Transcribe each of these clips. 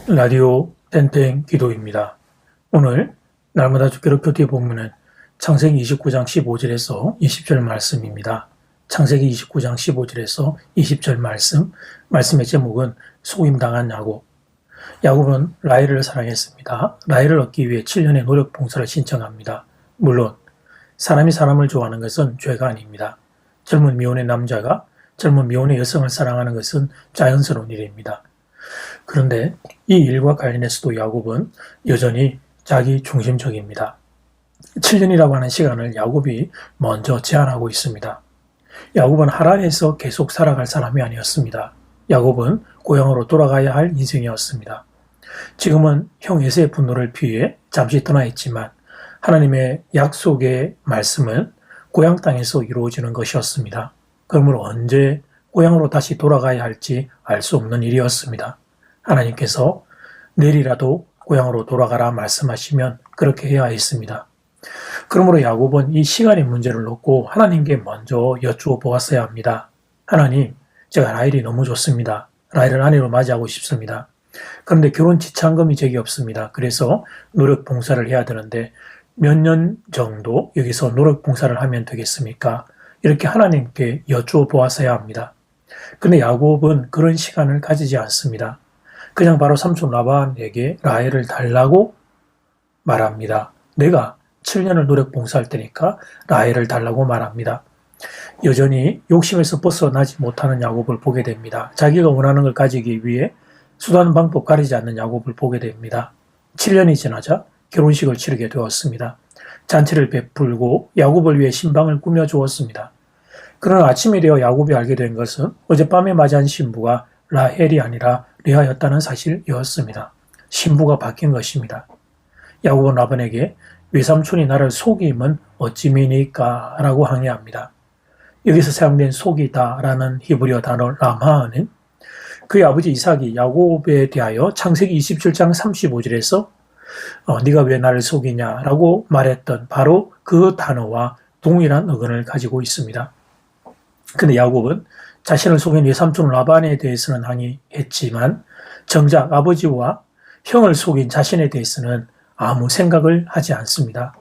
라디오 땡땡 기도입니다. 오늘 날마다 주기로 교티 본문은 창세기 29장 15절에서 20절 말씀입니다. 창세기 29장 15절에서 20절 말씀의 제목은 속임당한 야곱. 야곱은 라헬을 사랑했습니다. 라헬을 얻기 위해 7년의 노력 봉사를 신청합니다. 물론 사람이 사람을 좋아하는 것은 죄가 아닙니다. 젊은 미혼의 남자가 젊은 미혼의 여성을 사랑하는 것은 자연스러운 일입니다. 그런데 이 일과 관련해서도 야곱은 여전히 자기 중심적입니다. 7년이라고 하는 시간을 야곱이 먼저 제한하고 있습니다. 야곱은 하란에서 계속 살아갈 사람이 아니었습니다. 야곱은 고향으로 돌아가야 할 인생이었습니다. 지금은 형 에서의 분노를 피해 잠시 떠나 있지만 하나님의 약속의 말씀은 고향 땅에서 이루어지는 것이었습니다. 그러므로 언제 고향으로 다시 돌아가야 할지 알 수 없는 일이었습니다. 하나님께서 내일이라도 고향으로 돌아가라 말씀하시면 그렇게 해야 했습니다. 그러므로 야곱은 이 시간의 문제를 놓고 하나님께 먼저 여쭈어 보았어야 합니다. 하나님, 제가 라헬이 너무 좋습니다. 라헬을 아내로 맞이하고 싶습니다. 그런데 결혼 지참금이 제게 없습니다. 그래서 노력 봉사를 해야 되는데 몇 년 정도 여기서 노력 봉사를 하면 되겠습니까? 이렇게 하나님께 여쭈어 보았어야 합니다. 근데 야곱은 그런 시간을 가지지 않습니다. 그냥 바로 삼촌 라반에게 라헬을 달라고 말합니다. 내가 7년을 노력 봉사할 테니까 라헬을 달라고 말합니다. 여전히 욕심에서 벗어나지 못하는 야곱을 보게 됩니다. 자기가 원하는 걸 가지기 위해 수단 방법 가리지 않는 야곱을 보게 됩니다. 7년이 지나자 결혼식을 치르게 되었습니다. 잔치를 베풀고 야곱을 위해 신방을 꾸며주었습니다. 그러나 아침이 되어 야곱이 알게 된 것은 어젯밤에 맞이한 신부가 라헬이 아니라 레아였다는 사실이었습니다. 신부가 바뀐 것입니다. 야곱은 라반에게 외삼촌이 나를 속임은 어찌미니까 라고 항의합니다. 여기서 사용된 속이다라는 히브리어 단어 라마는 그의 아버지 이삭이 야곱에 대하여 창세기 27장 35절에서 네가 왜 나를 속이냐라고 말했던 바로 그 단어와 동일한 어근을 가지고 있습니다. 근데 야곱은 자신을 속인 외삼촌 라반에 대해서는 항의했지만 정작 아버지와 형을 속인 자신에 대해서는 아무 생각을 하지 않습니다.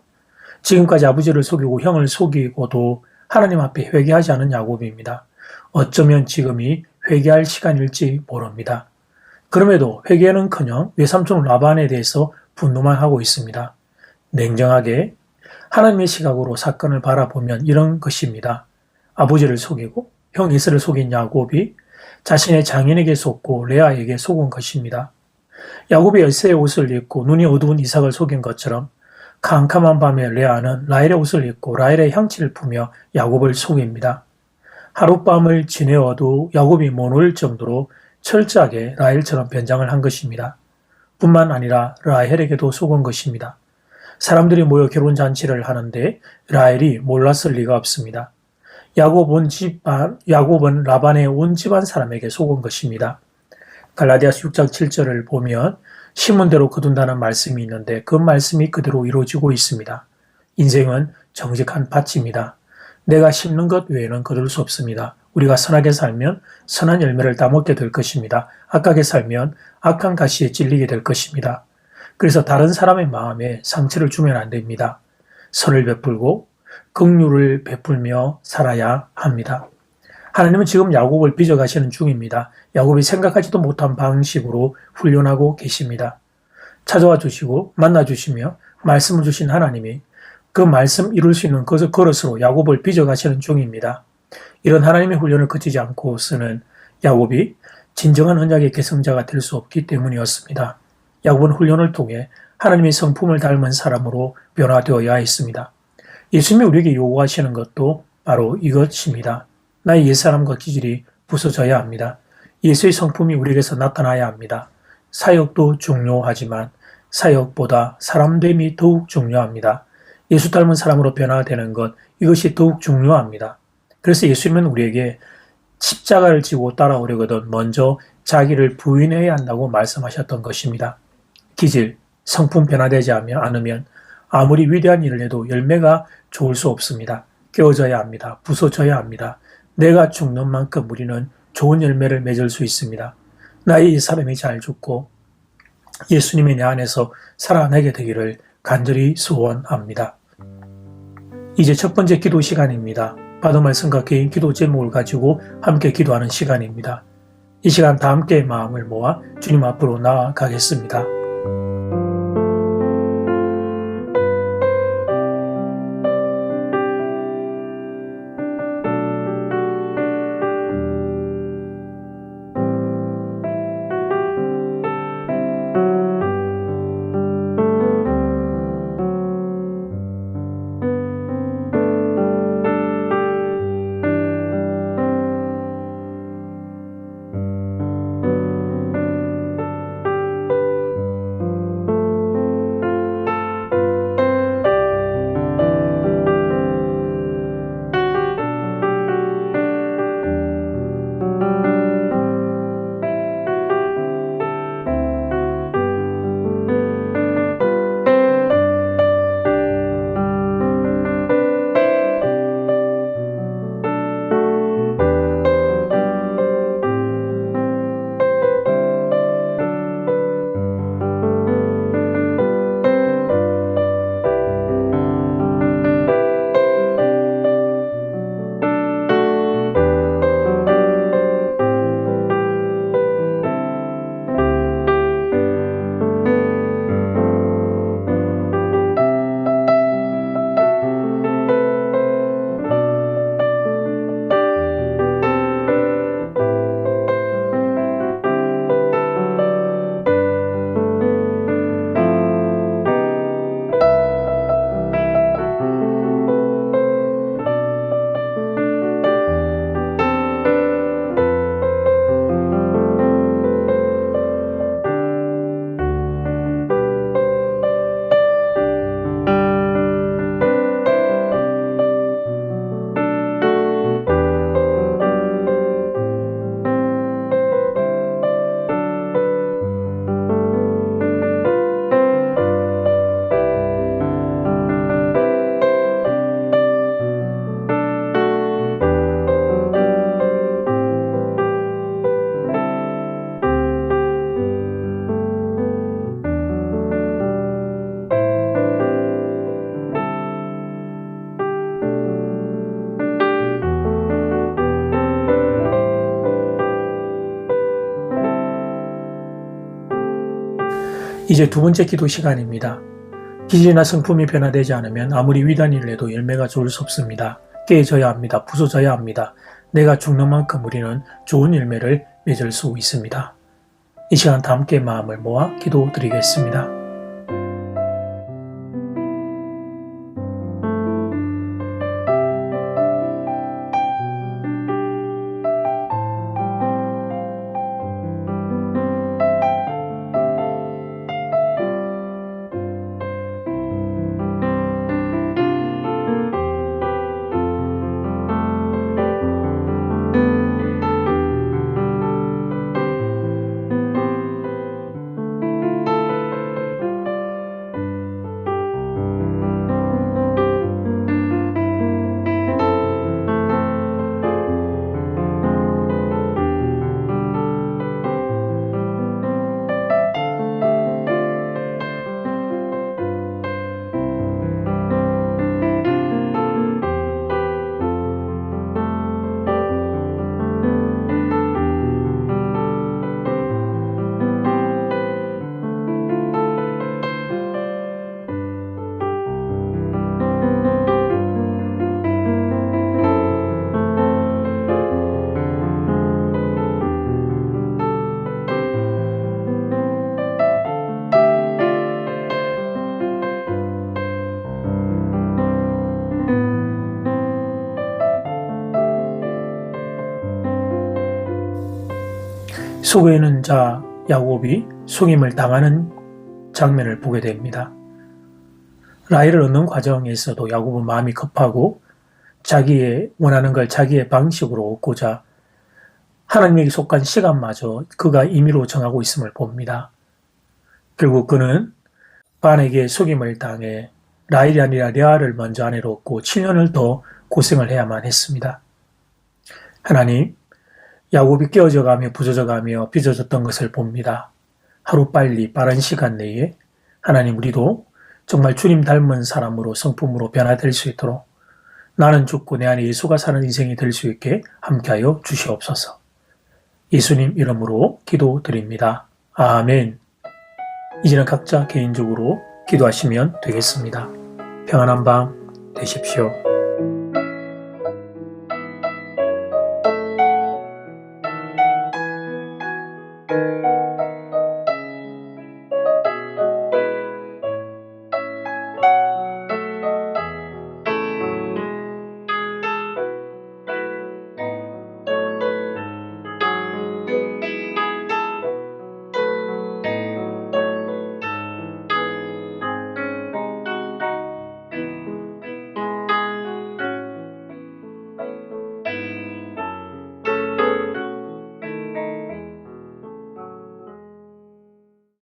지금까지 아버지를 속이고 형을 속이고도 하나님 앞에 회개하지 않은 야곱입니다. 어쩌면 지금이 회개할 시간일지 모릅니다. 그럼에도 회개는커녕 외삼촌 라반에 대해서 분노만 하고 있습니다. 냉정하게 하나님의 시각으로 사건을 바라보면 이런 것입니다. 아버지를 속이고 형 에서를 속인 야곱이 자신의 장인에게 속고 레아에게 속은 것입니다. 야곱이 에서의 옷을 입고 눈이 어두운 이삭을 속인 것처럼 캄캄한 밤에 레아는 라헬의 옷을 입고 라헬의 향취를 품며 야곱을 속입니다. 하룻밤을 지내어도 야곱이 못 올 정도로 철저하게 라헬처럼 변장을 한 것입니다. 뿐만 아니라 라헬에게도 속은 것입니다. 사람들이 모여 결혼잔치를 하는데 라헬이 몰랐을 리가 없습니다. 야곱은 라반의 온 집안 사람에게 속은 것입니다. 갈라디아서 6장 7절을 보면 심은 대로 거둔다는 말씀이 있는데 그 말씀이 그대로 이루어지고 있습니다. 인생은 정직한 밭입니다. 내가 심는 것 외에는 거둘 수 없습니다. 우리가 선하게 살면 선한 열매를 따먹게 될 것입니다. 악하게 살면 악한 가시에 찔리게 될 것입니다. 그래서 다른 사람의 마음에 상처를 주면 안 됩니다. 선을 베풀고 긍휼을 베풀며 살아야 합니다. 하나님은 지금 야곱을 빚어가시는 중입니다. 야곱이 생각하지도 못한 방식으로 훈련하고 계십니다. 찾아와 주시고 만나 주시며 말씀을 주신 하나님이 그 말씀 이룰 수 있는 그릇으로 야곱을 빚어가시는 중입니다. 이런 하나님의 훈련을 거치지 않고 쓰는 야곱이 진정한 언약의 계승자가 될 수 없기 때문이었습니다. 야곱은 훈련을 통해 하나님의 성품을 닮은 사람으로 변화되어야 했습니다. 예수님이 우리에게 요구하시는 것도 바로 이것입니다. 나의 옛사람과 기질이 부서져야 합니다. 예수의 성품이 우리에게서 나타나야 합니다. 사역도 중요하지만 사역보다 사람됨이 더욱 중요합니다. 예수 닮은 사람으로 변화되는 것, 이것이 더욱 중요합니다. 그래서 예수님은 우리에게 십자가를 지고 따라오려거든 먼저 자기를 부인해야 한다고 말씀하셨던 것입니다. 기질, 성품 변화되지 않으면 아무리 위대한 일을 해도 열매가 좋을 수 없습니다. 깨어져야 합니다. 부서져야 합니다. 내가 죽는 만큼 우리는 좋은 열매를 맺을 수 있습니다. 나의 이 사람이 잘 죽고 예수님이 내 안에서 살아나게 되기를 간절히 소원합니다. 이제 첫 번째 기도 시간입니다. 받은 말씀과 개인 기도 제목을 가지고 함께 기도하는 시간입니다. 이 시간 다 함께 마음을 모아 주님 앞으로 나아가겠습니다. 이제 두 번째 기도 시간입니다. 기질이나 성품이 변화되지 않으면 아무리 위대한 일을 해도 열매가 좋을 수 없습니다. 깨져야 합니다. 부서져야 합니다. 내가 죽는 만큼 우리는 좋은 열매를 맺을 수 있습니다. 이 시간 다 함께 마음을 모아 기도드리겠습니다. 속에는 자 야곱이 속임을 당하는 장면을 보게 됩니다. 라헬을 얻는 과정에서도 야곱은 마음이 급하고 자기의 원하는 걸 자기의 방식으로 얻고자 하나님에게 속한 시간마저 그가 임의로 정하고 있음을 봅니다. 결국 그는 반에게 속임을 당해 라헬이 아니라 레아를 먼저 아내로 얻고 7년을 더 고생을 해야만 했습니다. 하나님, 야곱이 깨어져가며 부서져가며 빚어졌던 것을 봅니다. 하루빨리 빠른 시간 내에 하나님 우리도 정말 주님 닮은 사람으로 성품으로 변화될 수 있도록 나는 죽고 내 안에 예수가 사는 인생이 될 수 있게 함께하여 주시옵소서. 예수님 이름으로 기도드립니다. 아멘. 이제는 각자 개인적으로 기도하시면 되겠습니다. 평안한 밤 되십시오.